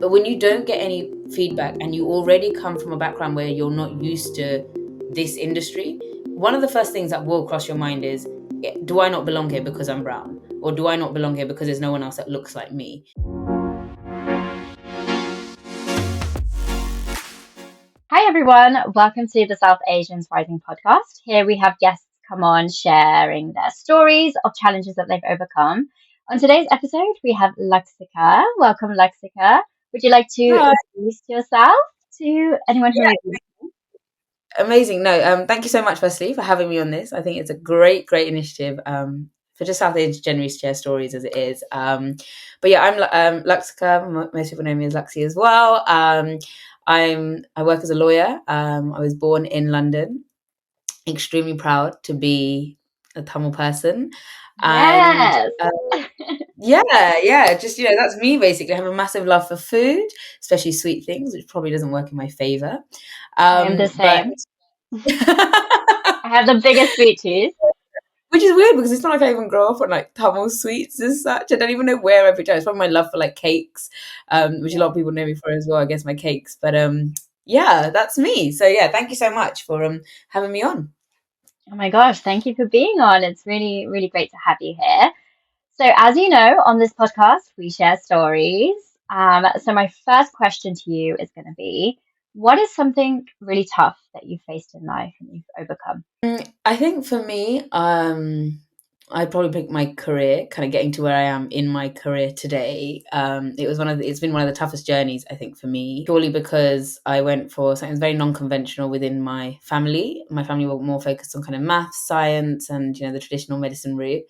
But when you don't get any feedback and you already come from a background where you're not used to this industry, one of the first things that will cross your mind is, do I not belong here because I'm brown? Or do I not belong here because there's no one else that looks like me? Hi everyone, welcome to the South Asians Rising podcast. Here we have guests come on sharing their stories of challenges that they've overcome. On today's episode, we have Luxika. Welcome, Luxika. Would you like to Hi. introduce yourself to anyone who may be? Amazing. No, thank you so much, firstly, for having me on this. I think it's a great initiative for just South Asians generally to share stories as it is. But yeah, I'm Luxika. Most people know me as Luxie as well. I work as a lawyer. I was born in London. Extremely proud to be a Tamil person. And Yes, just that's me basically. I have a massive love for food, especially sweet things, which probably doesn't work in my favor. I am the But same. I have the biggest sweet tooth. which is weird because it's not like I even grow up on like Tamil sweets as such. I don't even know where I picked it. It's probably my love for like cakes, which a lot of people know me for as well. I guess my cakes, but yeah, that's me. So yeah, thank you so much for having me on. Oh my gosh, thank you for being on. It's really, really great to have you here. So, as you know, on this podcast, we share stories. So, my first question to you is going to be, what is something really tough that you've faced in life and you've overcome? I think for me, I'd probably pick my career, kind of getting to where I am in my career today. It's been one of the toughest journeys, I think, for me, purely because I went for something very non-conventional within my family. My family were more focused on kind of maths, science, and the traditional medicine route.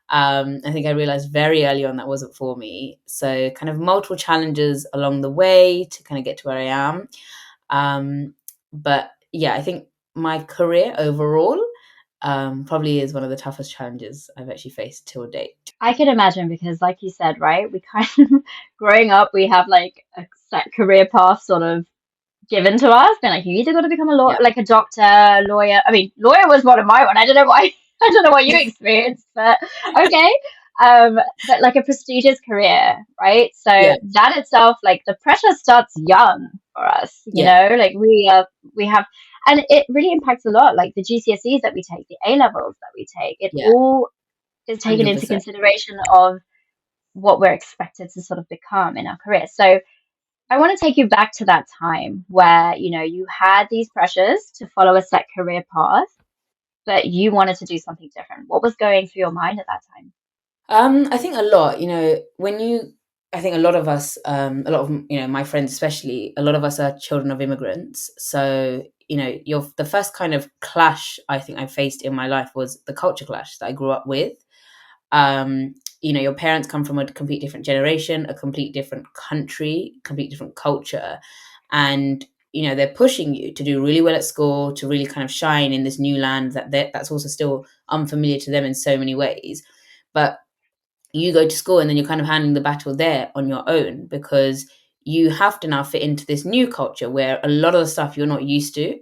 I think I realized very early on that wasn't for me. So kind of multiple challenges along the way to kind of get to where I am. But yeah, I think my career overall probably is one of the toughest challenges I've actually faced till date. I can imagine because, like you said, right, we kind of, growing up, we have like a set career path sort of given to us. Been like, you either got to become a law, Yeah. like a doctor, lawyer. I mean, lawyer was one of my one. I don't know why. I don't know what you experienced, but okay. But like a prestigious career, right? So Yeah. that itself, like the pressure starts young for us, Yeah. like we have, and it really impacts a lot. Like the GCSEs that we take, the A levels that we take, it Yeah. all is taken into 100%. consideration of what we're expected to sort of become in our career. So I want to take you back to that time where, you had these pressures to follow a set career path, but you wanted to do something different. What was going through your mind at that time? I think a lot, I think a lot of us, a lot of, my friends especially, a lot of us are children of immigrants. So, the first kind of clash I think I faced in my life was the culture clash that I grew up with. Your parents come from a complete different generation, a complete different country, complete different culture. And, they're pushing you to do really well at school, to really kind of shine in this new land that's also still unfamiliar to them in so many ways. But you go to school and then you're kind of handling the battle there on your own because you have to now fit into this new culture where a lot of the stuff you're not used to.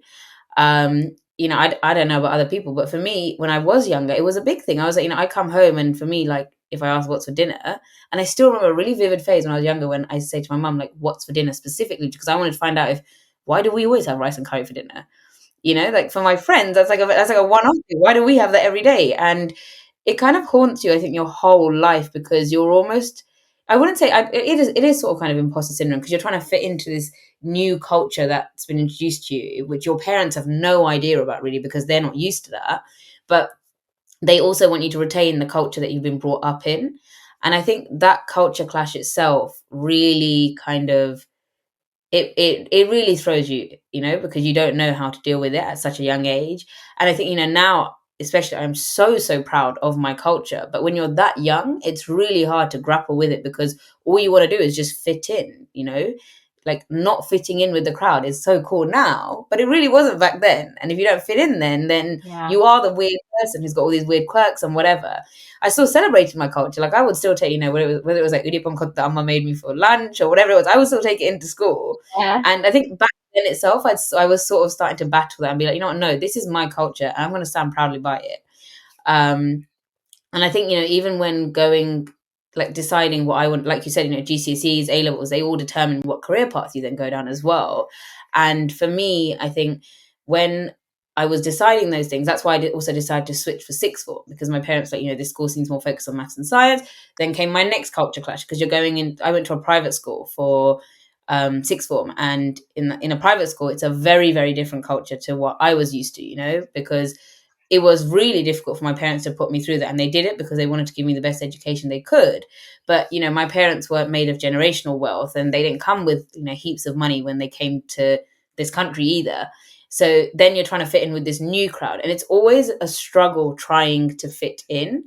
I don't know about other people, but for me, when I was younger, it was a big thing. I was like, I come home and for me, like, if I ask what's for dinner, and I still remember a really vivid phase when I was younger when I say to my mum, like, what's for dinner specifically, because I wanted to find out why do we always have rice and curry for dinner? Like for my friends, that's like a one-off thing. Why do we have that every day? And it kind of haunts you, I think, your whole life because you're almost, I wouldn't say, it is sort of kind of imposter syndrome because you're trying to fit into this new culture that's been introduced to you, which your parents have no idea about really because they're not used to that. But they also want you to retain the culture that you've been brought up in. And I think that culture clash itself really kind of, it really throws you, because you don't know how to deal with it at such a young age. And I think, now, especially, I'm so proud of my culture. But when you're that young, it's really hard to grapple with it because all you want to do is just fit in, like not fitting in with the crowd is so cool now, but it really wasn't back then. And if you don't fit in then Yeah. you are the weird person who's got all these weird quirks and whatever. I still celebrated my culture. Like I would still take, whether it was like udipam kotta amma made me for lunch or whatever it was, I would still take it into school. Yeah. And I think back then itself, I was sort of starting to battle that and be like, no, this is my culture and I'm going to stand proudly by it. And I think, even when going like deciding what I want, like you said, GCSEs, A levels, they all determine what career path you then go down as well. And for me, I think when I was deciding those things, that's why I also decided to switch for sixth form, because my parents were like, this school seems more focused on maths and science. Then came my next culture clash, because you're going in. I went to a private school for sixth form, and in a private school, it's a very, very different culture to what I was used to. Because it was really difficult for my parents to put me through that, and they did it because they wanted to give me the best education they could. But my parents weren't made of generational wealth, and they didn't come with heaps of money when they came to this country either. So then you're trying to fit in with this new crowd, and it's always a struggle trying to fit in.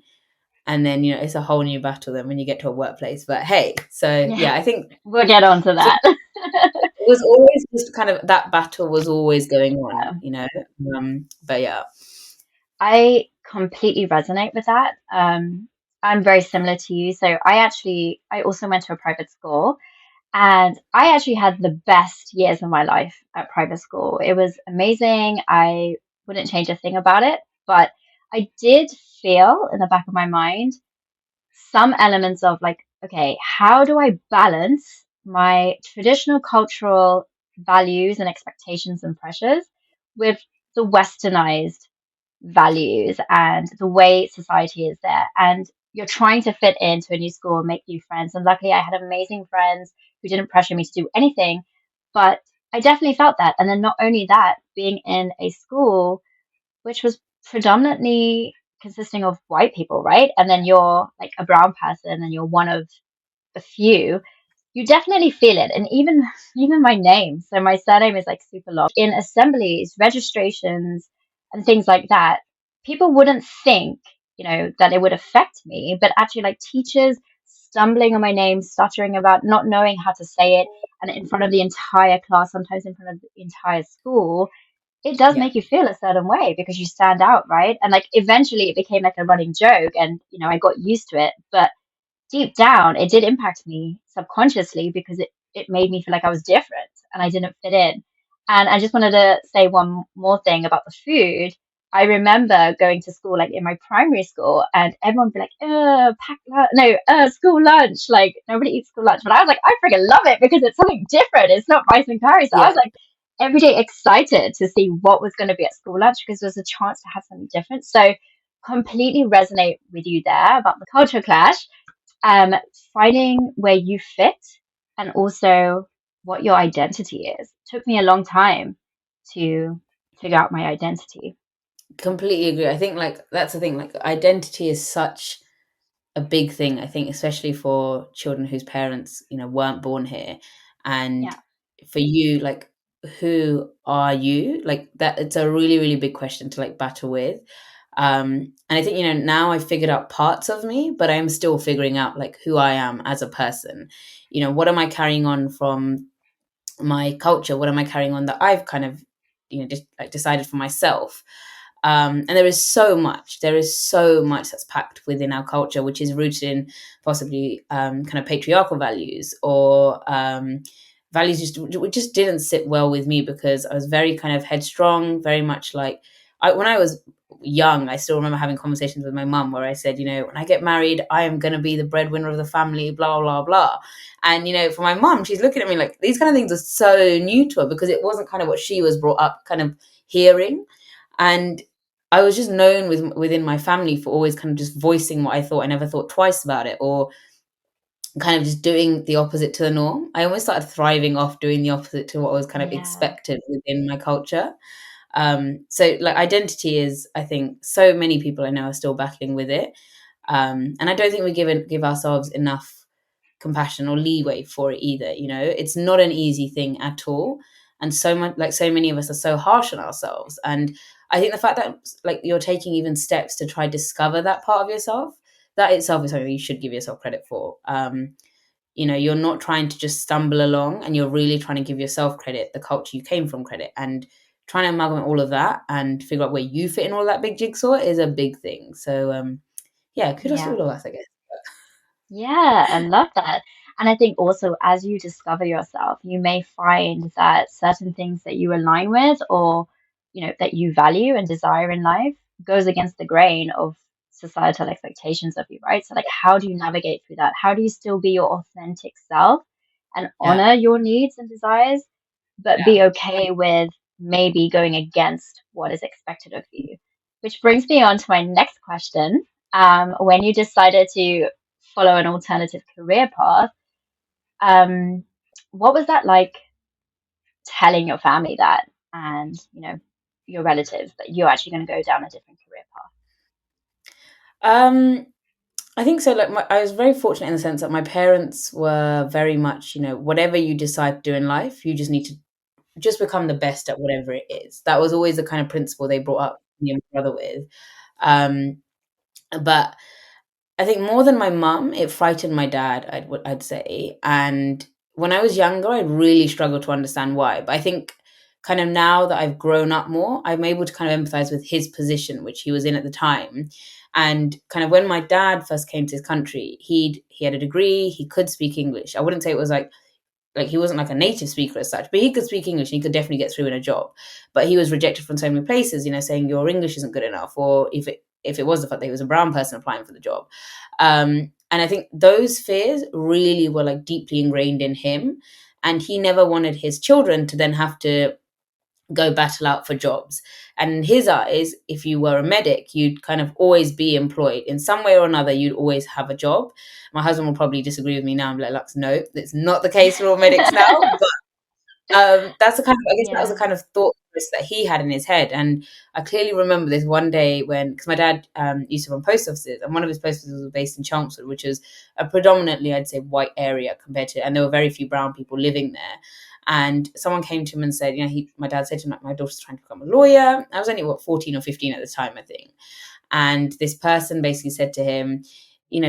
And then it's a whole new battle then when you get to a workplace. But hey, so Yeah, yeah, I think we'll get on to that. it was always just kind of, that battle was always going on, Yeah. but yeah. I completely resonate with that. I'm very similar to you. So I also went to a private school, and I actually had the best years of my life at private school. It was amazing. I wouldn't change a thing about it, but I did feel in the back of my mind some elements of like, okay, how do I balance my traditional cultural values and expectations and pressures with the westernized values and the way society is there? And you're trying to fit into a new school and make new friends. And luckily, I had amazing friends who didn't pressure me to do anything. But I definitely felt that. And then not only that, being in a school which was predominantly consisting of white people, right? And then you're like a brown person and you're one of a few, you definitely feel it. And even my name, so my surname is like super long. In assemblies, registrations, and things like that, people wouldn't think, that it would affect me, but actually like teachers stumbling on my name, stuttering about not knowing how to say it, and in front of the entire class, sometimes in front of the entire school, it does Yeah. make you feel a certain way because you stand out, right? And like eventually it became like a running joke, and I got used to it. But deep down, it did impact me subconsciously because it made me feel like I was different and I didn't fit in. And I just wanted to say one more thing about the food. I remember going to school, like in my primary school, and everyone would be like, pack lunch, no, school lunch. Like nobody eats school lunch. But I was like, I freaking love it because it's something different. It's not rice and curry. So I Yeah. was like, every day excited to see what was going to be at school lunch because there was a chance to have something different. So completely resonate with you there about the culture clash, um, finding where you fit and also what your identity is. Took me a long time to figure out my identity. Completely agree. I think like that's the thing, like identity is such a big thing, I think, especially for children whose parents weren't born here. And Yeah. for you, like, who are you? Like, that, it's a really, really big question to like battle with. And I think now I've figured out parts of me, but I'm still figuring out like who I am as a person. What am I carrying on from my culture? What am I carrying on that I've kind of just like decided for myself? And there is so much that's packed within our culture, which is rooted in possibly kind of patriarchal values, or values which just didn't sit well with me, because I was very kind of headstrong, very much like, when I was young, I still remember having conversations with my mum where I said, when I get married, I am going to be the breadwinner of the family, blah, blah, blah. And, for my mum, she's looking at me like these kind of things are so new to her, because it wasn't kind of what she was brought up kind of hearing. And I was just known within my family for always kind of just voicing what I thought. I never thought twice about it, or kind of just doing the opposite to the norm. I almost started thriving off doing the opposite to what was kind of Yeah. expected within my culture. So like identity is, I think, so many people I know are still battling with it. And I don't think we give ourselves enough compassion or leeway for it either. It's not an easy thing at all. And so much, like, so many of us are so harsh on ourselves. And I think the fact that like you're taking even steps to try discover that part of yourself, that itself is something you should give yourself credit for. You're not trying to just stumble along, and you're really trying to give yourself credit, the culture you came from credit, and trying to amalgamate all of that and figure out where you fit in all that big jigsaw is a big thing. So yeah, kudos to Yeah. all of us, I guess. Yeah, I love that. And I think also as you discover yourself, you may find that certain things that you align with or, that you value and desire in life goes against the grain of societal expectations of you, right? So, like, how do you navigate through that? How do you still be your authentic self and Yeah. honor your needs and desires, but Yeah. be okay with maybe going against what is expected of you? Which brings me on to my next question. When you decided to follow an alternative career path, um, what was that like telling your family that and, your relatives that you're actually going to go down a different career path? Um, I think so. Like, I was very fortunate in the sense that my parents were very much, whatever you decide to do in life, you just need to just become the best at whatever it is. That was always the kind of principle they brought up me and my brother with. Um, but I think more than my mum, it frightened my dad, I'd say. And when I was younger, I really struggled to understand why. But I think kind of now that I've grown up more, I'm able to kind of empathize with his position, which he was in at the time. And kind of when my dad first came to this country, he had a degree, he could speak English. I wouldn't say it was like he wasn't like a native speaker as such, but he could speak English and he could definitely get through in a job. But he was rejected from so many places, saying your English isn't good enough, or if it was the fact that he was a brown person applying for the job. And I think those fears really were like deeply ingrained in him. And he never wanted his children to then have to go battle out for jobs. And in his eyes, if you were a medic, you'd kind of always be employed in some way or another. You'd always have a job. My husband will probably disagree with me now. I'm like, Lux, no, that's not the case for all medics now. But that's the kind of, I guess that was the Yeah. kind of thought process that he had in his head. And I clearly remember this one day because my dad used to run post offices, and one of his post offices was based in Chelmsford, which is a predominantly, I'd say, white area and there were very few brown people living there. And someone came to him and said, my dad said to him, like, my daughter's trying to become a lawyer. I was only 14 or 15 at the time, I think. And this person basically said to him,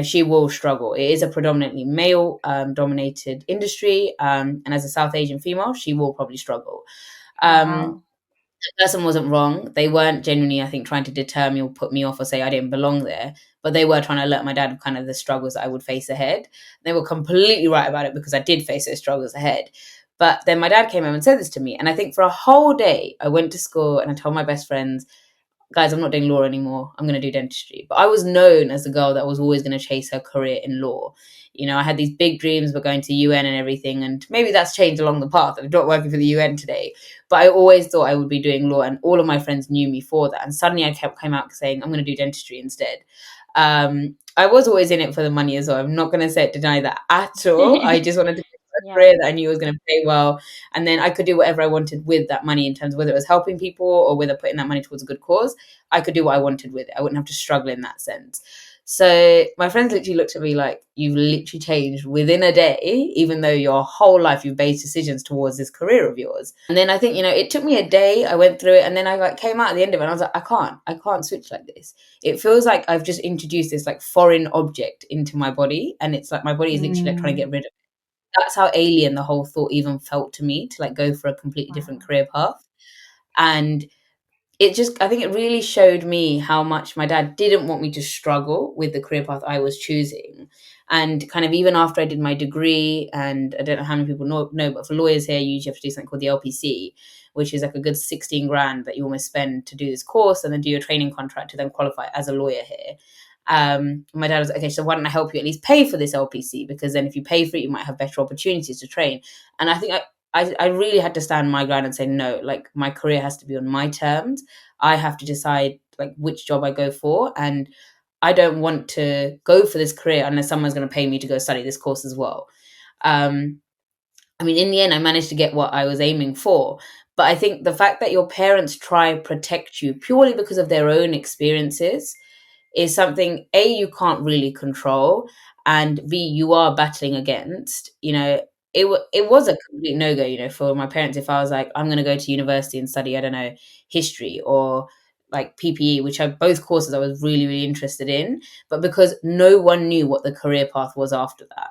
she will struggle. It is a predominantly male dominated industry. And as a South Asian female, she will probably struggle. Wow. The person wasn't wrong. They weren't genuinely, I think, trying to deter me or put me off or say I didn't belong there. But they were trying to alert my dad of kind of the struggles that I would face ahead. They were completely right about it because I did face those struggles ahead. But then my dad came home and said this to me. And I think for a whole day, I went to school and I told my best friends, guys, I'm not doing law anymore. I'm going to do dentistry. But I was known as the girl that was always going to chase her career in law. I had these big dreams of going to UN and everything. And maybe that's changed along the path. I'm not working for the UN today. But I always thought I would be doing law. And all of my friends knew me for that. And suddenly I came out saying, I'm going to do dentistry instead. I was always in it for the money as well. I'm not going to deny that at all. I just wanted to a Yeah. career that I knew was going to pay well, and then I could do whatever I wanted with that money in terms of whether it was helping people or whether putting that money towards a good cause. I could do what I wanted with it. I wouldn't have to struggle in that sense. So my friends literally looked at me like, you've literally changed within a day, even though your whole life you've made decisions towards this career of yours. And then I think, it took me a day, I went through it, and then I like came out at the end of it and I was like, I can't switch like this. It feels like I've just introduced this like foreign object into my body, and it's like my body is literally like trying to Mm, get rid of it. That's how alien the whole thought even felt to me, to like go for a completely different wow. career path. And I think it really showed me how much my dad didn't want me to struggle with the career path I was choosing. And kind of even after I did my degree, and I don't know how many people know, but for lawyers here, you usually have to do something called the LPC, which is like a good 16 grand that you almost spend to do this course and then do your training contract to then qualify as a lawyer here. My dad was like, okay, so why don't I help you at least pay for this LPC? Because then if you pay for it, you might have better opportunities to train. And I think I really had to stand my ground and say, no, like my career has to be on my terms. I have to decide like which job I go for. And I don't want to go for this career unless someone's going to pay me to go study this course as well. Um, I mean, in the end, I managed to get what I was aiming for. But I think the fact that your parents try to protect you purely because of their own experiences is something you can't really control, and B, you are battling against. It was a complete no-go, for my parents. If I was like, I'm going to go to university and study, I don't know, history or like PPE, which are both courses I was really, really interested in, but because no one knew what the career path was after that.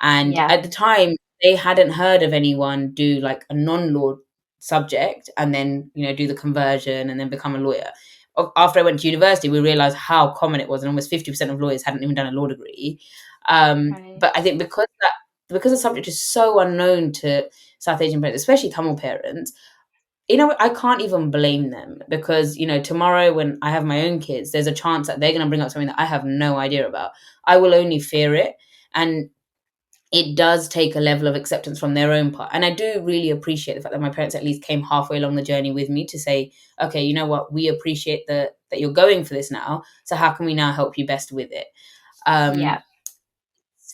And Yeah. at the time, they hadn't heard of anyone do like a non-law subject and then, do the conversion and then become a lawyer. After I went to university, we realized how common it was, and almost 50% of lawyers hadn't even done a law degree. Right. But I think because the subject is so unknown to South Asian parents, especially Tamil parents, I can't even blame them because, tomorrow when I have my own kids, there's a chance that they're going to bring up something that I have no idea about. I will only fear it. And it does take a level of acceptance from their own part. And I do really appreciate the fact that my parents at least came halfway along the journey with me to say, okay, you know what, we appreciate that you're going for this now. So how can we now help you best with it? Yeah.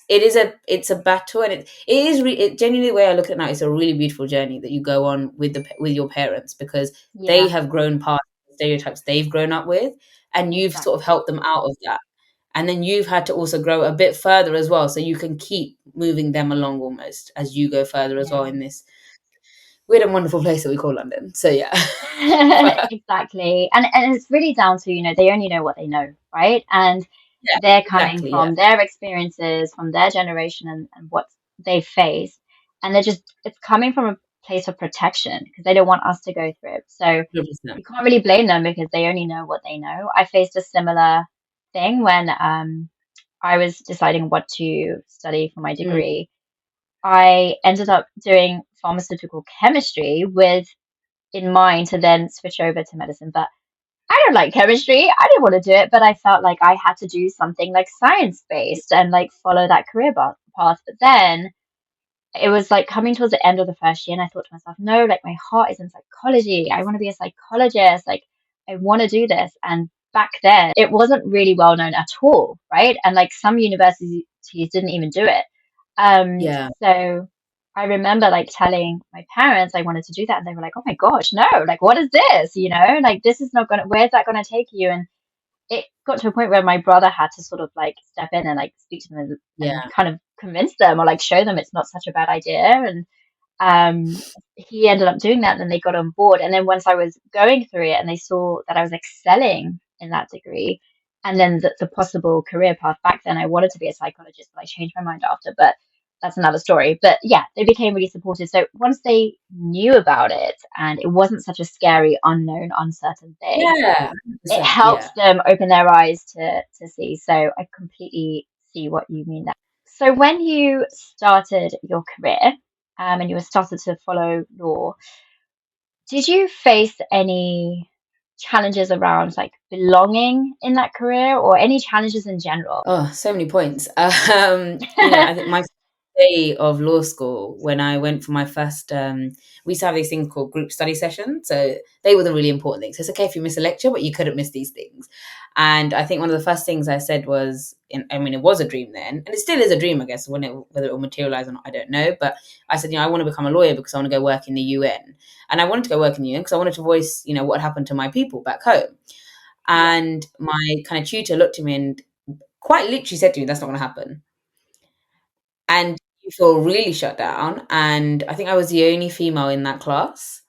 It's a battle, and it genuinely, the way I look at it now, it's a really beautiful journey that you go on with your parents, because they Yeah. have grown past the stereotypes they've grown up with, and you've sort of Exactly. helped them out of that. And then you've had to also grow a bit further as well, so you can keep moving them along almost as you go further as well Yeah. in this weird and wonderful place that we call London. So yeah. But Exactly. And it's really down to, they only know what they know, right? And yeah, they're coming exactly. Yeah. from their experiences, from their generation and what they face. And it's coming from a place of protection because they don't want us to go through it. So 100%. you can't really blame them because they only know what they know. I faced a similar thing when I was deciding what to study for my Mm, degree. I ended up doing pharmaceutical chemistry with in mind to then switch over to medicine. But I don't like chemistry. I didn't want to do it, but I felt like I had to do something like science based and like follow that career path. But then it was like coming towards the end of the first year, and I thought to myself, no, like my heart is in psychology. I want to be a psychologist. Like I want to do this. And back then, it wasn't really well known at all, right? And like some universities didn't even do it. yeah. So I remember like telling my parents I wanted to do that, and they were like, "Oh my gosh, no! Like, what is this? Like this is not gonna. Where's that gonna take you?" And it got to a point where my brother had to sort of like step in and like speak to them and Yeah. kind of convince them or like show them it's not such a bad idea. And he ended up doing that, and then they got on board. And then once I was going through it and they saw that I was excelling in that degree, and then the possible career path back then, I wanted to be a psychologist, but I changed my mind after. But that's another story. But yeah, they became really supportive. So once they knew about it and it wasn't such a scary, unknown, uncertain thing, Yeah. it 100%. helps Yeah. them open their eyes to see. So I completely see what you mean there. So when you started your career, and you were started to follow law, did you face any challenges around like belonging in that career or any challenges in general? Oh, so many points. I think my first day of law school, when I went for my first, we used to have these things called group study sessions. So they were the really important things. So it's okay if you miss a lecture, but you couldn't miss these things. And I think one of the first things I said was, it was a dream then, and it still is a dream, I guess, whether it will materialize or not, I don't know. But I said, I want to become a lawyer because I want to go work in the UN. And I wanted to go work in the UN because I wanted to voice, what happened to my people back home. Yeah. And my kind of tutor looked at me and quite literally said to me, that's not going to happen. And you feel really shut down. And I think I was the only female in that class.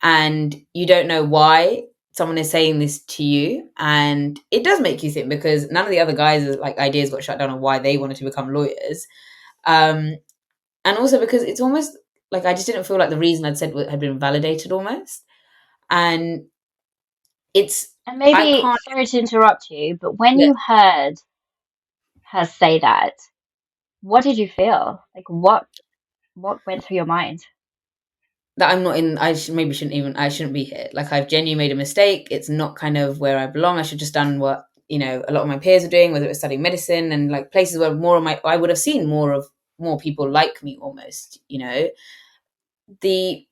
And you don't know why someone is saying this to you. And it does make you think, because none of the other guys' like ideas got shut down on why they wanted to become lawyers. And also because it's almost like I just didn't feel like the reason I'd said had been validated almost. And it's, And I maybe, can't, sorry to interrupt you, but when yeah, you heard her say that, what did you feel? Like what went through your mind? that I'm not in, I shouldn't be here. Like I've genuinely made a mistake. It's not kind of where I belong. I should just done what, a lot of my peers were doing, whether it was studying medicine and like places where I would have seen more people like me almost, The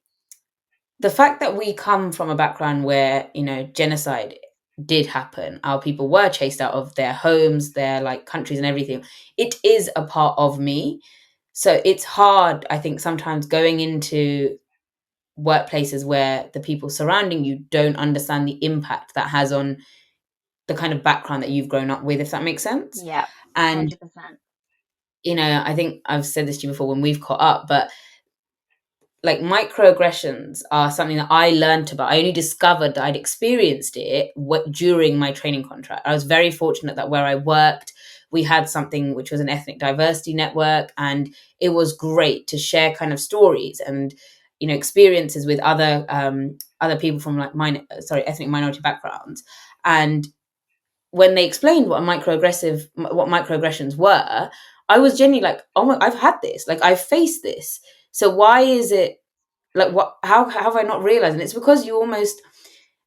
the fact that we come from a background where, genocide did happen, our people were chased out of their homes, their like countries and everything. It is a part of me. So it's hard, I think, sometimes going into workplaces where the people surrounding you don't understand the impact that has on the kind of background that you've grown up with, if that makes sense. Yeah, And 100%. I think I've said this to you before when we've caught up, but like microaggressions are something that I learned about. I only discovered that I'd experienced it during my training contract. I was very fortunate that where I worked, we had something which was an ethnic diversity network, and it was great to share kind of stories and experiences with other people from like ethnic minority backgrounds. And when they explained what microaggressions were, I was genuinely like, oh my, I've had this, like I've faced this. So why is it like, what, how have I not realized? And it's because you almost,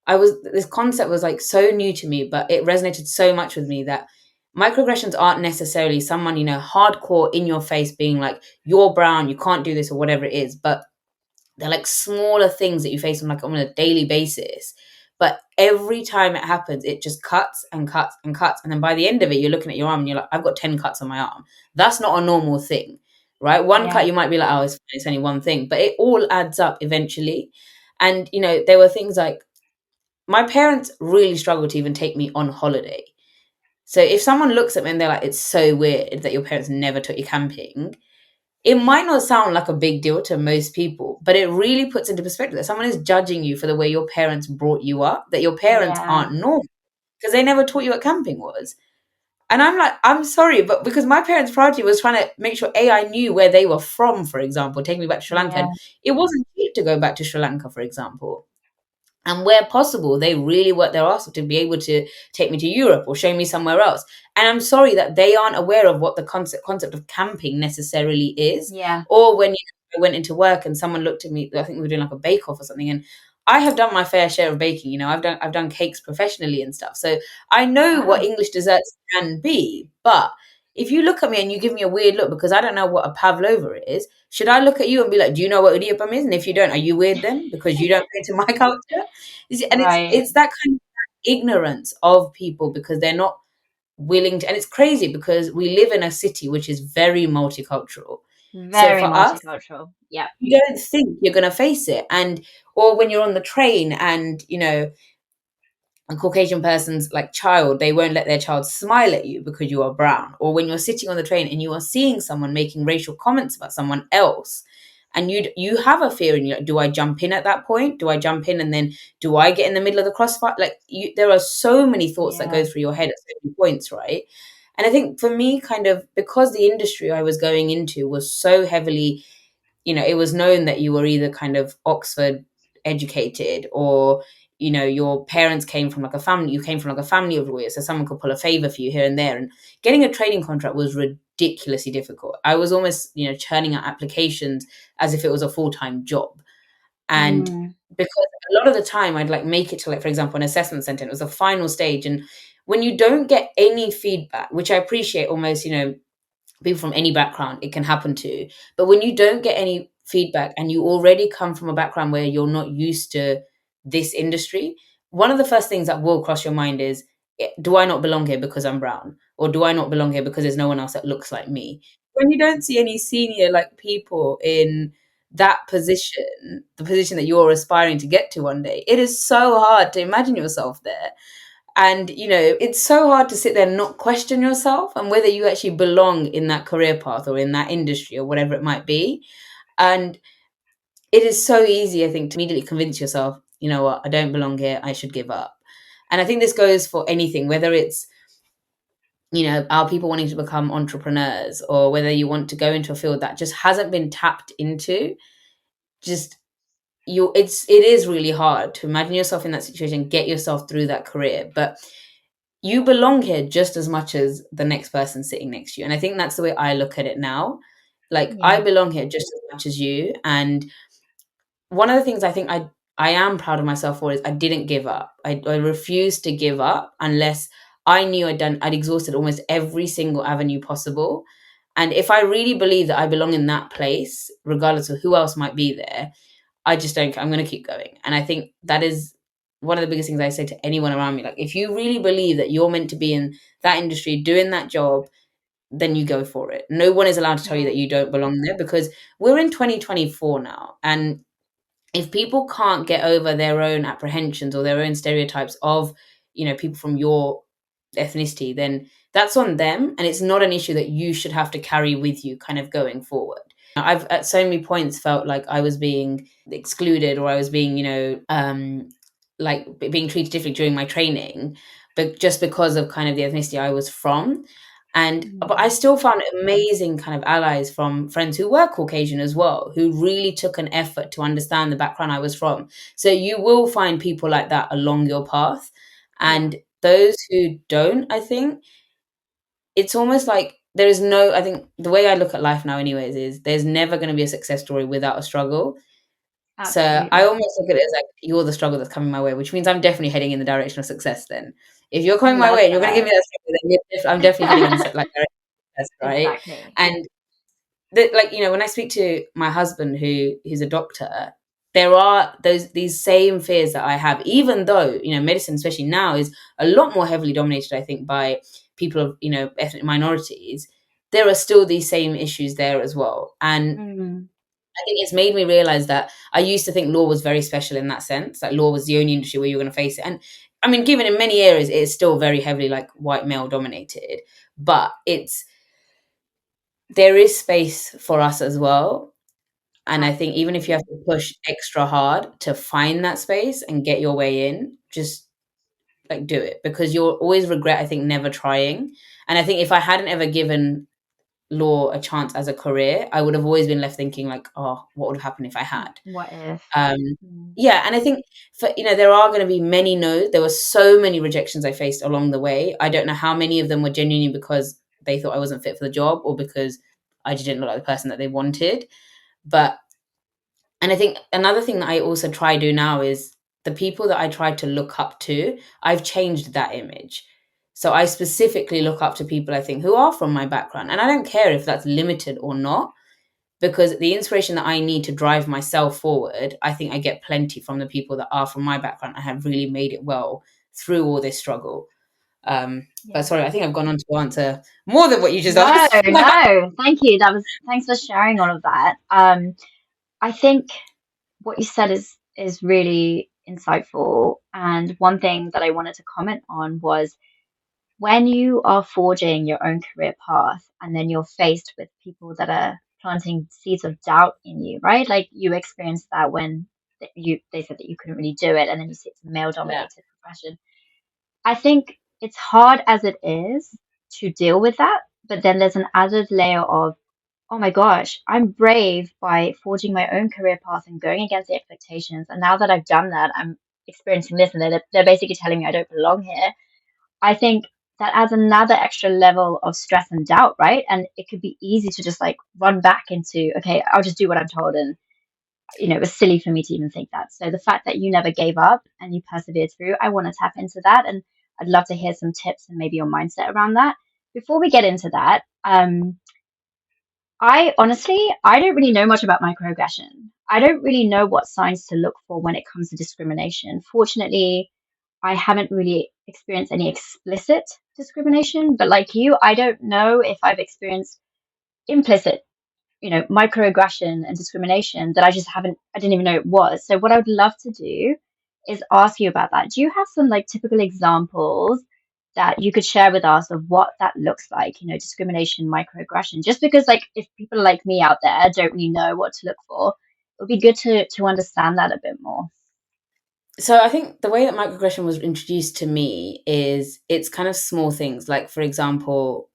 this concept was like so new to me, but it resonated so much with me that microaggressions aren't necessarily someone, hardcore in your face being like, you're brown, you can't do this, or whatever it is. But they're like smaller things that you face on a daily basis. But every time it happens, it just cuts and cuts and cuts. And then by the end of it, you're looking at your arm and you're like, I've got 10 cuts on my arm. That's not a normal thing, right? One Yeah. cut, you might be like, oh, it's only one thing, but it all adds up eventually. And, there were things like, my parents really struggled to even take me on holiday. So if someone looks at me and they're like, it's so weird that your parents never took you camping, it might not sound like a big deal to most people, but it really puts into perspective that someone is judging you for the way your parents brought you up, that your parents Yeah. aren't normal because they never taught you what camping was. And I'm like, I'm sorry, but because my parents' priority was trying to make sure I knew where they were from, for example, taking me back to Sri Lanka. Yeah. And it wasn't cheap to go back to Sri Lanka, for example. And where possible, they really worked their ass off to be able to take me to Europe or show me somewhere else. And I'm sorry that they aren't aware of what the concept of camping necessarily is. Yeah. Or when I went into work and someone looked at me, I think we were doing like a bake off or something, and I have done my fair share of baking. I've done cakes professionally and stuff, so I know what Wow. English desserts can be. But if you look at me and you give me a weird look because I don't know what a pavlova is, should I look at you and be like, do you know what idiopam is? And if you don't, are you weird then because you don't fit into my culture? And Right. it's that kind of ignorance of people because they're not willing to. And it's crazy because we live in a city which is very multicultural. So Very for us, multicultural. Yeah. you don't think you're going to face it. And or when you're on the train and a Caucasian person's like child, they won't let their child smile at you because you are brown. Or when you're sitting on the train and you are seeing someone making racial comments about someone else, and you have a fear, and you're like, do I jump in at that point? Do I jump in and then do I get in the middle of the crossfire? Like there are so many thoughts that go Yeah. through your head at certain points, right? And I think for me, kind of because the industry I was going into was so heavily, it was known that you were either kind of Oxford educated or, your parents came from like a family, you came from like a family of lawyers, so someone could pull a favor for you here and there. And getting a trading contract was ridiculously difficult. I was almost, churning out applications as if it was a full-time job. And Mm. because a lot of the time I'd like make it to like, for example, an assessment center, it was the final stage. And when you don't get any feedback, which I appreciate almost, people from any background it can happen to, but when you don't get any feedback and you already come from a background where you're not used to this industry, one of the first things that will cross your mind is, do I not belong here because I'm brown, or do I not belong here because there's no one else that looks like me? When you don't see any senior like people in that position, the position that you're aspiring to get to one day, it is so hard to imagine yourself there. And, it's so hard to sit there and not question yourself and whether you actually belong in that career path or in that industry or whatever it might be. And it is so easy, I think, to immediately convince yourself, you know what, I don't belong here, I should give up. And I think this goes for anything, whether it's, our people wanting to become entrepreneurs, or whether you want to go into a field that just hasn't been tapped into. Just it is really hard to imagine yourself in that situation, get yourself through that career. But you belong here just as much as the next person sitting next to you. And I think that's the way I look at it now. Like, I Yeah. belong here just as much as you. And one of the things I think I am proud of myself for is I didn't give up. I refused to give up unless I knew I'd exhausted almost every single avenue possible. And if I really believe that I belong in that place, regardless of who else might be there, I just don't. I'm going to keep going. And I think that is one of the biggest things I say to anyone around me. Like, if you really believe that you're meant to be in that industry doing that job, then you go for it. No one is allowed to tell you Yeah. that you don't belong there, because we're in 2024 now. And if people can't get over their own apprehensions or their own stereotypes of, people from your ethnicity, then that's on them. And it's not an issue that you should have to carry with you kind of going forward. I've at so many points felt like I was being excluded, or I was being, like being treated differently during my training, but just because of kind of the ethnicity I was from. And but I Mm. still found amazing kind of allies from friends who were Caucasian as well, who really took an effort to understand the background I was from. So you will find people like that along your path. Yeah. And those who don't, I think it's almost like there is no, I think the way I look at life now anyways is there's never going to be a success story without a struggle. So I Absolutely. almost look at it as like you're the struggle that's coming my way, which means I'm definitely heading in the direction of success. Then, if you're I coming my love way and you're going to give that. me that struggle, then I'm definitely heading in the like direction of success, right? Exactly. And like when I speak to my husband who's a doctor, there are these same fears that I have, even though medicine, especially now, is a lot more heavily dominated, I think, by people of ethnic minorities. There are still these same issues there as well, and Mm, I think it's made me realize that I used to think law was very special in that sense. Like law was the only industry where you were going to face it. And I mean, given in many areas, it is still very heavily like white male dominated, but there is space for us as well. And I think even if you have absolutely. to push extra hard to find that space and get your way in, just like do it, because you'll always regret, I think, never trying. And I think if I hadn't ever given law a chance as a career, I would have always been left thinking like, oh, what would have happened if I had? What if? Um, Mm, yeah, and I think for there are going to be many no's. There were so many rejections I faced along the way. I don't know how many of them were genuinely because they thought I wasn't fit for the job or because I just didn't look like the person that they wanted. But and I think another thing that I also try to do now is the people that I try to look up to, I've changed that image. So I specifically look up to people I think who are from my background, and I don't care if that's limited or not, because the inspiration that I need to drive myself forward, I think I get plenty from the people that are from my background and have really made it well through all this struggle. But yeah. sorry, I think I've gone on to answer more than what you just No, asked. no. Thank you. Thanks for sharing all of that. I think what you said is really insightful. And one thing that I wanted to comment on was when you are forging your own career path and then you're faced with people that are planting seeds of doubt in you, right? Like you experienced that when they said that you couldn't really do it, and then you see it's a male Yeah, dominated profession. I think it's hard as it is to deal with that, but then there's an added layer of, oh my gosh, I'm brave by forging my own career path and going against the expectations. And now that I've done that, I'm experiencing this, and they're basically telling me I don't belong here. I think that adds another extra level of stress and doubt, right? And it could be easy to just like run back into, okay, I'll just do what I'm told. And, it was silly for me to even think that. So the fact that you never gave up and you persevered through, I want to tap into that. And I'd love to hear some tips and maybe your mindset around that. Before we get into that, I don't really know much about microaggression. I don't really know what signs to look for when it comes to discrimination. Fortunately, I haven't really experienced any explicit discrimination, but like you, I don't know if I've experienced implicit, microaggression and discrimination that I didn't even know it was. So what I would love to do is ask you about that. Do you have some like typical examples that you could share with us of what that looks like, discrimination, microaggression? Just because like if people like me out there don't really know what to look for, it would be good to understand that a bit more. so I think the way that microaggression was introduced to me is it's kind of small things. Like, for example,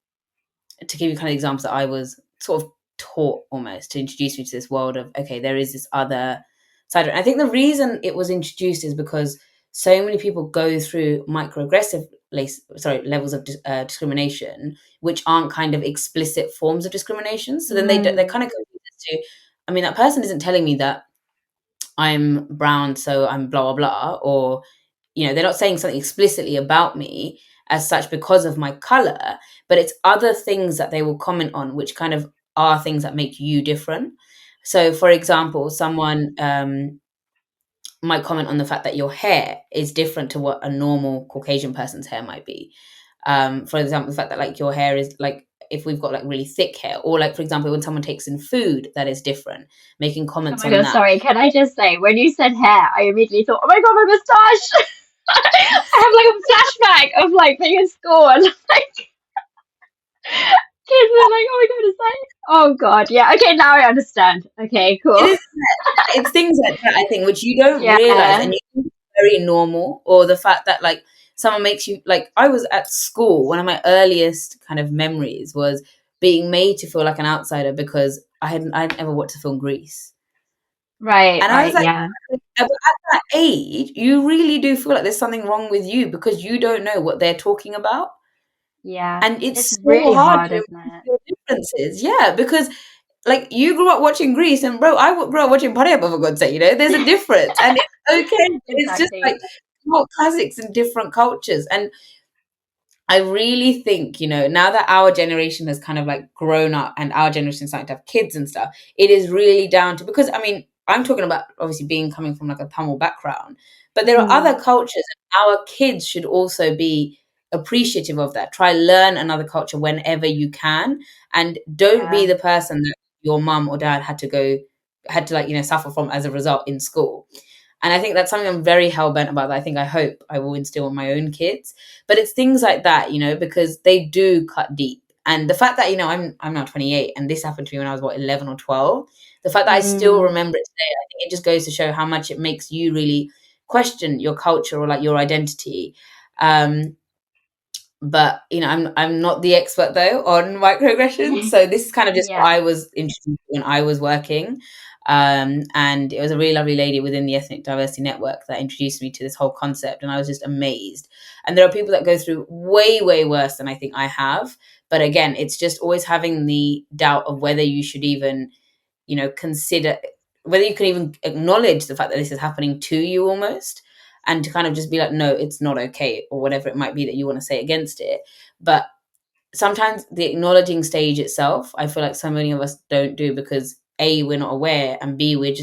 to give you kind of examples that I was sort of taught almost to introduce me to this world of, okay, there is this other side. And I think the reason it was introduced is because so many people go through levels of discrimination, which aren't kind of explicit forms of discrimination. So then they're Mm, kind of confused as to, I mean, that person isn't telling me that I'm brown, so I'm blah, blah, blah. Or, they're not saying something explicitly about me as such because of my color, but it's other things that they will comment on, which kind of are things that make you different. So, for example, someone might comment on the fact that your hair is different to what a normal Caucasian person's hair might be. For example, the fact that like your hair is like, if we've got like really thick hair, or like for example when someone takes in food that is different, making oh comments my on God, that. sorry. Can I just say, when you said hair, I immediately thought, oh my God, my mustache. I have like a flashback of like being in school and like kids were like, oh my God, is that? Oh God, yeah. Okay, now I understand. Okay, It cool. is, it's things like that, I think, which you don't realize, Yeah, and you think it's very normal. Or the fact that like someone makes you, like, I was at school, one of my earliest kind of memories was being made to feel like an outsider because I'd never watched the film Grease. right, And I was right, like, yeah, at that age, you really do feel like there's something wrong with you because you don't know what they're talking about. yeah. And It's it's so really hard hard, to isn't embrace it? your differences. Yeah, because like you grew up watching Grease, and bro, I grew up watching Pariyappa, for God's sake. You know, there's a difference, and it's okay. It's just Exactly. like more classics in different cultures, and I really think, now that our generation has kind of like grown up and our generation is starting to have kids and stuff, it is really down to, because I mean, I'm talking about obviously being coming from like a Tamil background, but there are Mm, other cultures, and our kids should also be appreciative of that. Try learn another culture whenever you can, and don't be yeah. the person that your mum or dad had to like, suffer from as a result in school. And I think that's something I'm very hell bent about, that I hope I will instill in my own kids. But it's things like that, because they do cut deep. And the fact that, I'm now 28, and this happened to me when I was 11 or 12. The fact that I still Mm, remember it today, I think it just goes to show how much it makes you really question your culture or like your identity. But I'm not the expert though on microaggressions, so this is kind of just what yeah. I was introduced to when I was working. And it was a really lovely lady within the Ethnic Diversity Network that introduced me to this whole concept, and I was just amazed. And there are people that go through way worse than I think I have, but again, it's just always having the doubt of whether you should even consider, whether you can even acknowledge the fact that this is happening to you almost, and to kind of just be like, no, it's not okay, or whatever it might be that you want to say against it. But sometimes the acknowledging stage itself, I feel like so many of us don't do, because A, we're not aware, and B, we're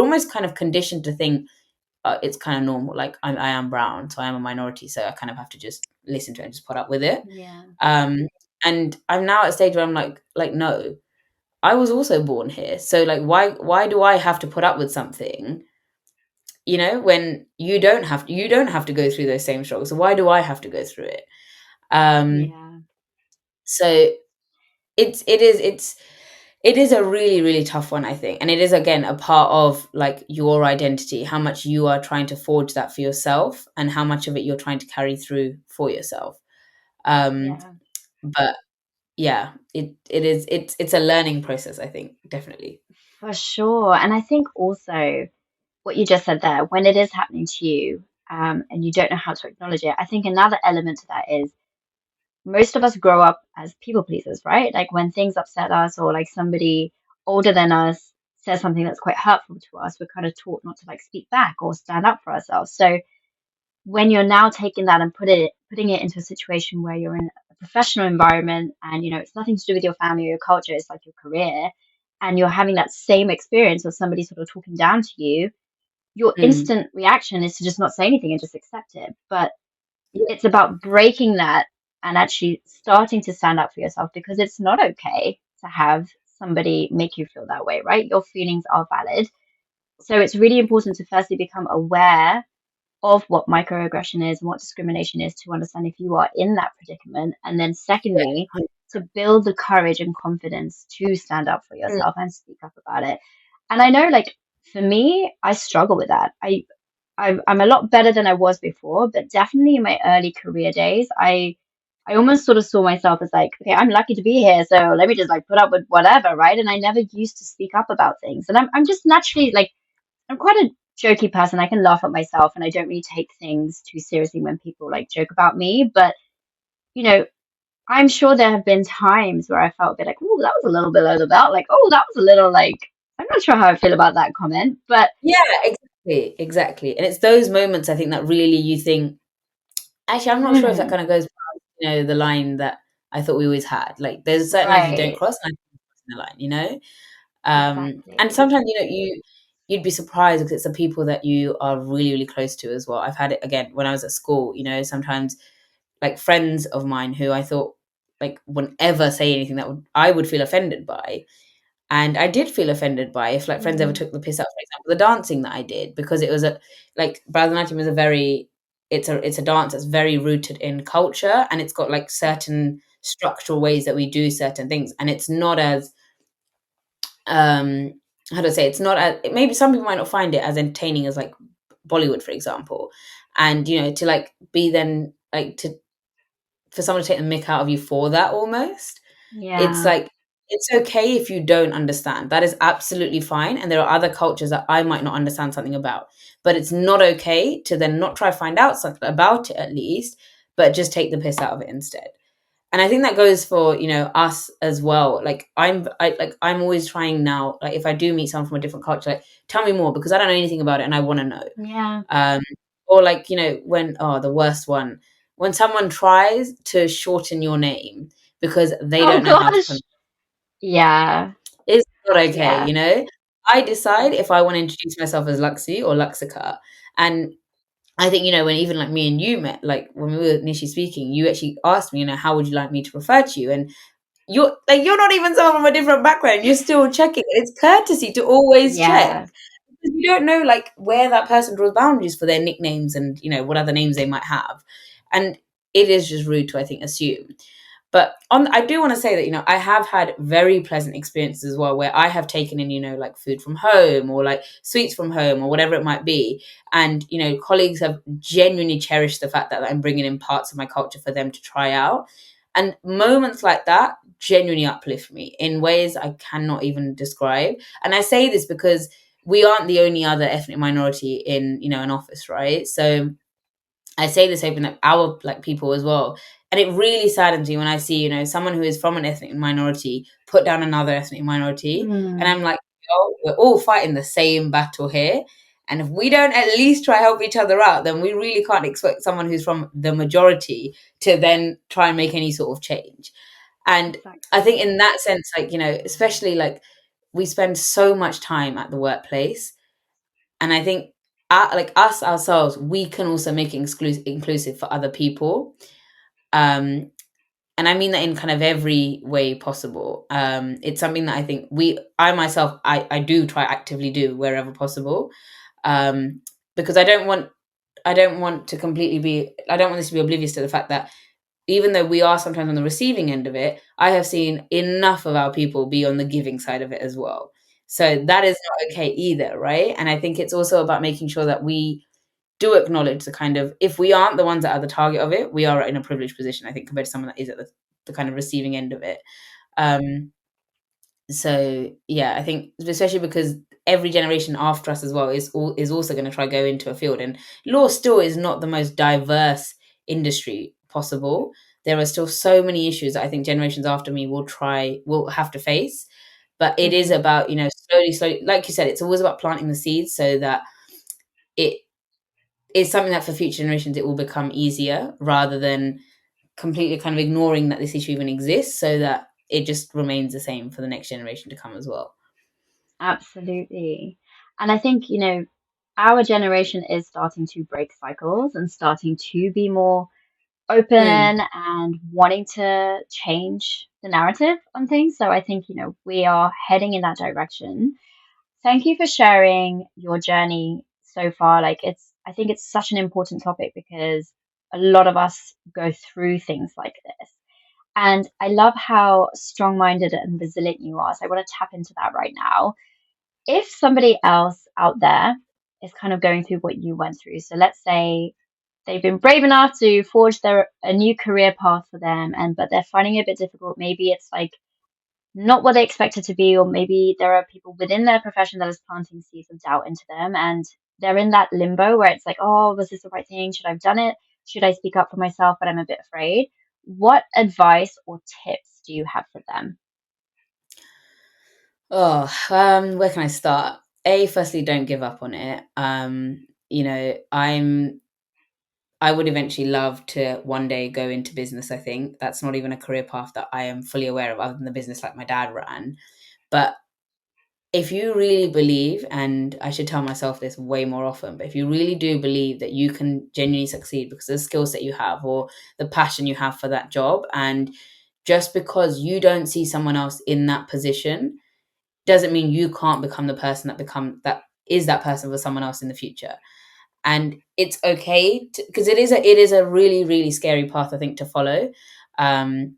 almost kind of conditioned to think it's kind of normal. Like I am brown, so I am a minority, so I kind of have to just listen to it and just put up with it. Yeah. Um, and I'm now at a stage where I'm like, no, I was also born here. So like why do I have to put up with something, when you don't have to go through those same struggles. So why do I have to go through it? Um Yeah. so it is a really, really tough one, I think. And it is again a part of like your identity, how much you are trying to forge that for yourself, and how much of it you're trying to carry through for yourself. Um Yeah. but yeah, it's a learning process, I think, definitely. For sure. And I think also what you just said there, when it is happening to you, and you don't know how to acknowledge it, I think another element to that is most of us grow up as people pleasers, right? Like when things upset us or like somebody older than us says something that's quite hurtful to us, we're kind of taught not to like speak back or stand up for ourselves. So when you're now taking that and putting it into a situation where you're in a professional environment and it's nothing to do with your family or your culture, it's like your career, and you're having that same experience of somebody sort of talking down to you, your Mm. instant reaction is to just not say anything and just accept it. But Yeah. it's about breaking that and actually starting to stand up for yourself, because it's not okay to have somebody make you feel that way, right? Your feelings are valid. So it's really important to firstly become aware of what microaggression is and what discrimination is, to understand if you are in that predicament. And then secondly, to build the courage and confidence to stand up for Mm. yourself and speak up about it. And I know, like, for me, I struggle with that. I'm a lot better than I was before, but definitely in my early career days, I almost sort of saw myself as like, okay, I'm lucky to be here, so let me just like put up with whatever, right? And I never used to speak up about things. And I'm just naturally like, I'm quite a jokey person. I can laugh at myself, and I don't really take things too seriously when people like joke about me. But you know, I'm sure there have been times where I felt a bit like, oh, that was a little below the belt. Like, oh, that was a little like, I'm not sure how I feel about that comment, but Yeah, exactly. And it's those moments, I think, that really you think, actually, I'm not sure if that mm, kind of goes past, the line that I thought we always had. Like, there's certain lines you don't right, cross, and I think you're crossing the line. And exactly. sometimes, you'd be surprised, because it's the people that you are really, really close to as well. I've had it again when I was at school. Sometimes like friends of mine who I thought like wouldn't ever say anything that I would feel offended by. And I did feel offended by, if like friends ever Mm, took the piss out, for example, the dancing that I did, because it was like Bharatanatyam is it's a dance that's very rooted in culture, and it's got like certain structural ways that we do certain things, and it's not as um how do I say, it's not as, maybe some people might not find it as entertaining as like Bollywood, for example. And to like be then like to for someone to take the mick out of you for that, almost, it's yeah, like, it's okay if you don't understand. That is absolutely fine. And there are other cultures that I might not understand something about. But it's not okay to then not try to find out something about it, at least, but just take the piss out of it instead. And I think that goes for, us as well. Like I'm always trying now, like if I do meet someone from a different culture, like tell me more, because I don't know anything about it and I want to know. Yeah. Or like, when, the worst one, when someone tries to shorten your name because they Oh don't know how to gosh. pronounce Yeah. it. It's not okay, Yeah. I decide if I want to introduce myself as Luxie or Luxica. And I think, when even like me and you met, like when we were initially speaking, you actually asked me, how would you like me to refer to you? And you're not even someone from a different background. You're still checking. It's courtesy to always check. Yeah. Because you don't know like where that person draws boundaries for their nicknames and what other names they might have. And it is just rude to, I think, assume. But I do want to say that, I have had very pleasant experiences as well, where I have taken in, like food from home or like sweets from home or whatever it might be. And, colleagues have genuinely cherished the fact that I'm bringing in parts of my culture for them to try out. And moments like that genuinely uplift me in ways I cannot even describe. And I say this because we aren't the only other ethnic minority in, an office, right? So I say this hoping that our like people as well. And it really saddens me when I see, someone who is from an ethnic minority put down another ethnic minority. And Mm, I'm like, we're all fighting the same battle here. And if we don't at least try help each other out, then we really can't expect someone who's from the majority to then try and make any sort of change. And I exactly. think in that sense, like, especially like we spend so much time at the workplace. And I think like us ourselves, we can also make it inclusive for other people. Um, and I mean that in kind of every way possible. It's something that I think I myself, I do try actively do wherever possible. Because I don't want to completely be, I don't want this to be oblivious to the fact that even though we are sometimes on the receiving end of it, I have seen enough of our people be on the giving side of it as well. So that is not okay either, right? And I think it's also about making sure that we do acknowledge the kind of, if we aren't the ones that are the target of it, we are in a privileged position, I think, compared to someone that is at the kind of receiving end of it. Um, so yeah, I think especially because every generation after us as well is also going to try go into a field, and law still is not the most diverse industry possible. There are still so many issues that I think generations after me will have to face. But it is Hmm. about, slowly, like you said, it's always about planting the seeds so that it is something that for future generations it will become easier, rather than completely kind of ignoring that this issue even exists, so that it just remains the same for the next generation to come as well. Absolutely. And I think, our generation is starting to break cycles and starting to be more Mm. open and wanting to change the narrative on things. So I think, we are heading in that direction. Thank you for sharing your journey so far. I think it's such an important topic because a lot of us go through things like this. And I love how strong minded and resilient you are. So I want to tap into that right now. If somebody else out there is kind of going through what you went through, so let's say they've been brave enough to forge a new career path for them, and but they're finding it a bit difficult. Maybe it's like not what they expect it to be, or maybe there are people within their profession that is planting seeds of doubt into them, and they're in that limbo where it's like, oh, was this the right thing? Should I have done it? Should I speak up for myself? But I'm a bit afraid. What advice or tips do you have for them? Oh, where can I start? Firstly, don't give up on it. I would eventually love to one day go into business. I think that's not even a career path that I am fully aware of, other than the business like my dad ran. But if you really believe, and I should tell myself this way more often, but if you really do believe that you can genuinely succeed because of the skill set you have or the passion you have for that job, and just because you don't see someone else in that position doesn't mean you can't become the person that is that person for someone else in the future. And it's okay because it is a really, really scary path, I think, to follow. um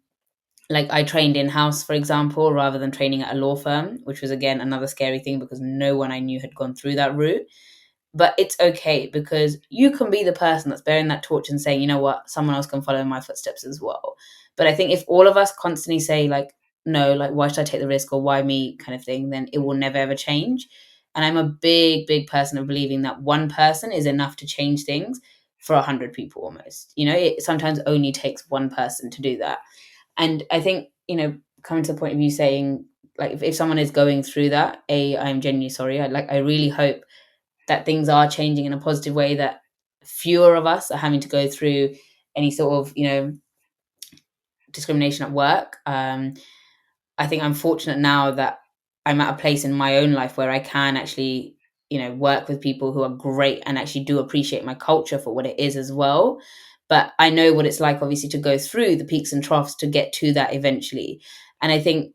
like I trained in house, for example, rather than training at a law firm, which was again another scary thing because no one I knew had gone through that route. But it's okay because you can be the person that's bearing that torch and saying, you know what, someone else can follow in my footsteps as well. But I think if all of us constantly say like, no, like why should I take the risk, or why me, kind of thing, then it will never ever change. And I'm a big, big person of believing that one person is enough to change things for 100 people almost. It sometimes only takes one person to do that. And I think, coming to the point of you saying, like, if someone is going through that, I'm genuinely sorry. I really hope that things are changing in a positive way, that fewer of us are having to go through any sort of, discrimination at work. I think I'm fortunate now that I'm at a place in my own life where I can actually, work with people who are great and actually do appreciate my culture for what it is as well. But I know what it's like, obviously, to go through the peaks and troughs to get to that eventually. And I think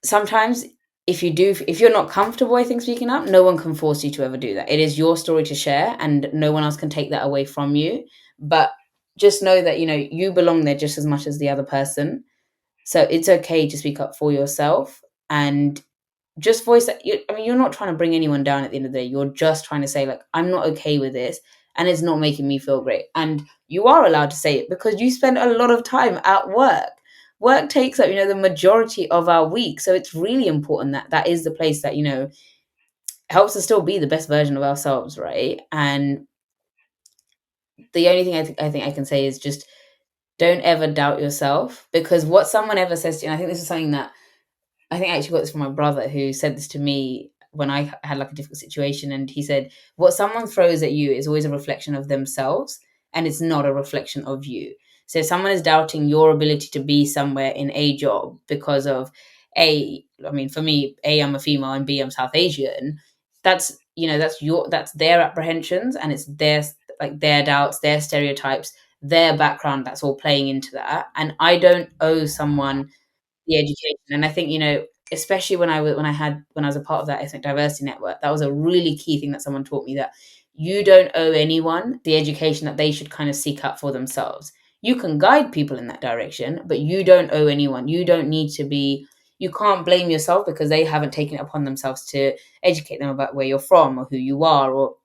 sometimes if you're not comfortable, I think, speaking up, no one can force you to ever do that. It is your story to share, and no one else can take that away from you. But just know that, you belong there just as much as the other person. So it's okay to speak up for yourself, and just voice that. You're not trying to bring anyone down at the end of the day. You're just trying to say, like, I'm not okay with this, and it's not making me feel great. And you are allowed to say it because you spend a lot of time at work. Work takes up, the majority of our week. So it's really important that that is the place that, helps us still be the best version of ourselves, right? And the only thing I think I can say is just don't ever doubt yourself, because what someone ever says to you, and I think this is something that I think I actually got this from my brother, who said this to me when I had like a difficult situation. And he said, what someone throws at you is always a reflection of themselves, and it's not a reflection of you. So if someone is doubting your ability to be somewhere in a job because of for me, I'm a female, and B, I'm South Asian, that's their apprehensions, and it's their doubts, their stereotypes, their background, that's all playing into that. And I don't owe someone the education. And I think, especially when I was a part of that ethnic diversity network, that was a really key thing that someone taught me, that you don't owe anyone the education that they should kind of seek out for themselves. You can guide people in that direction, but you don't owe anyone. You can't blame yourself because they haven't taken it upon themselves to educate them about where you're from or who you are, or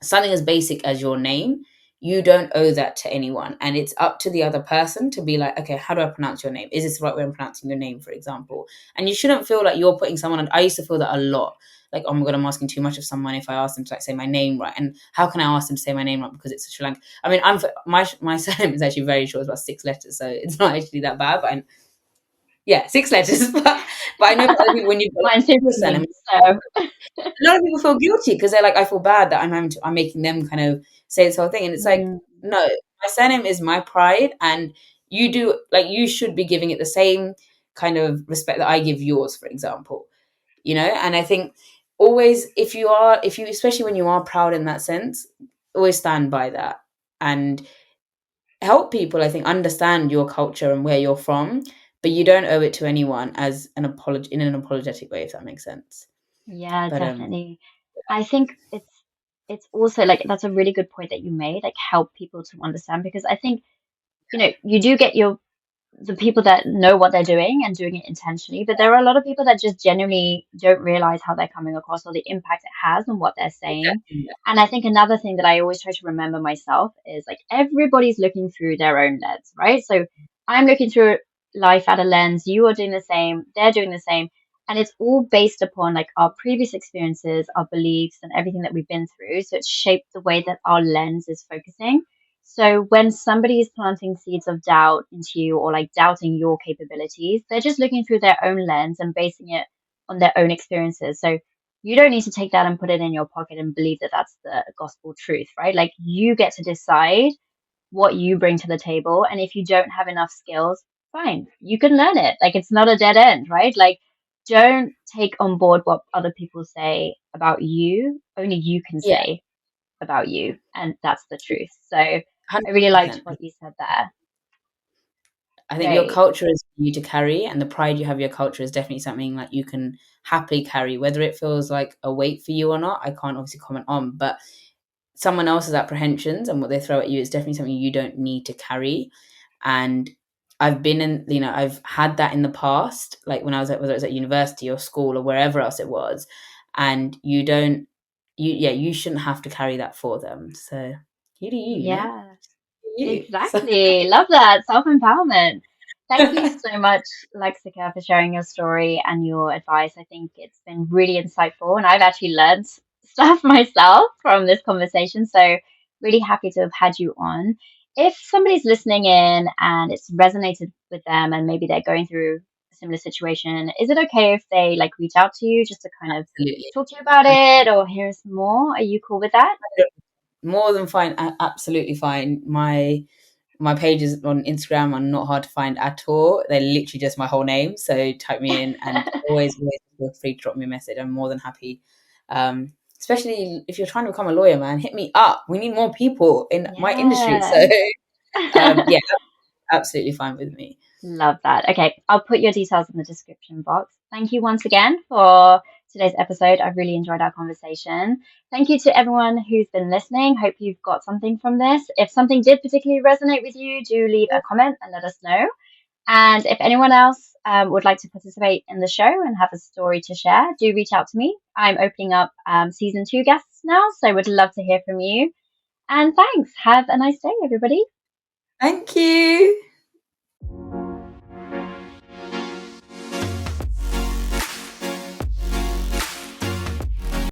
something as basic as your name. You don't owe that to anyone, and it's up to the other person to be like, okay, how do I pronounce your name? Is this the right way I'm pronouncing your name, for example? And you shouldn't feel like you're putting someone on. I used to feel that a lot, like, oh my god, I'm asking too much of someone if I ask them to, like, say my name right. And how can I ask them to say my name right because it's Sri Lanka? My surname is actually very short. It's about 6 letters, so it's not actually that bad. But yeah, 6 letters. But I know for other people, when you've got Mine's like a surname, 15, so a lot of people feel guilty because they're like, I feel bad that I'm making them kind of say this whole thing. And it's like, mm, no, my surname is my pride, and you should be giving it the same kind of respect that I give yours, for example. And I think always, if you especially when you are proud in that sense, always stand by that and help people, I think, understand your culture and where you're from, but you don't owe it to anyone as an apology in an apologetic way, if that makes sense. yeah, But definitely. I think it's also like that's a really good point that you made, like help people to understand because I think, you do get the people that know what they're doing and doing it intentionally, but there are a lot of people that just genuinely don't realize how they're coming across or the impact it has on what they're saying. exactly. And I think another thing that I always try to remember myself is like everybody's looking through their own lens, right? So I'm looking through life at a lens, you are doing the same, they're doing the same. And it's all based upon like our previous experiences, our beliefs, and everything that we've been through. So it's shaped the way that our lens is focusing. So when somebody is planting seeds of doubt into you or like doubting your capabilities, they're just looking through their own lens and basing it on their own experiences. So you don't need to take that and put it in your pocket and believe that that's the gospel truth, right? Like you get to decide what you bring to the table. And if you don't have enough skills, fine, you can learn it. Like it's not a dead end, right? Like don't take on board what other people say about you. Only you can Yeah, say about you. And that's the truth. So I really liked 100%. what you said there. I think your Great. culture is for you to carry, and the pride you have your culture is definitely something that you can happily carry, whether it feels like a weight for you or not. I can't obviously comment on, but someone else's apprehensions and what they throw at you is definitely something you don't need to carry. And I've had that in the past, like when I was whether it was at university or school or wherever else it was, and you shouldn't have to carry that for them. So you do you. Yeah, You. So exactly. Love that. Self-empowerment. Thank you so much, Luxika, for sharing your story and your advice. I think it's been really insightful, and I've actually learned stuff myself from this conversation. So, really happy to have had you on. if somebody's listening in and it's resonated with them and maybe they're going through a similar situation, is it okay if they like reach out to you just to kind of Absolutely. talk to you about it or hear some more? Are you cool with that? More than fine, absolutely fine. My pages on Instagram are not hard to find at all. They're literally just my whole name. So type me in and always feel free to drop me a message. I'm more than happy. Especially if you're trying to become a lawyer, man, hit me up. We need more people in my industry. So Yeah. yeah, absolutely fine with me. Love that. Okay, I'll put your details in the description box. Thank you once again for today's episode. I've really enjoyed our conversation. Thank you to everyone who's been listening. Hope you've got something from this. If something did particularly resonate with you, do leave a comment and let us know. And if anyone else would like to participate in the show and have a story to share, do reach out to me. I'm opening up season 2 guests now, so would love to hear from you. And thanks. Have a nice day, everybody. Thank you.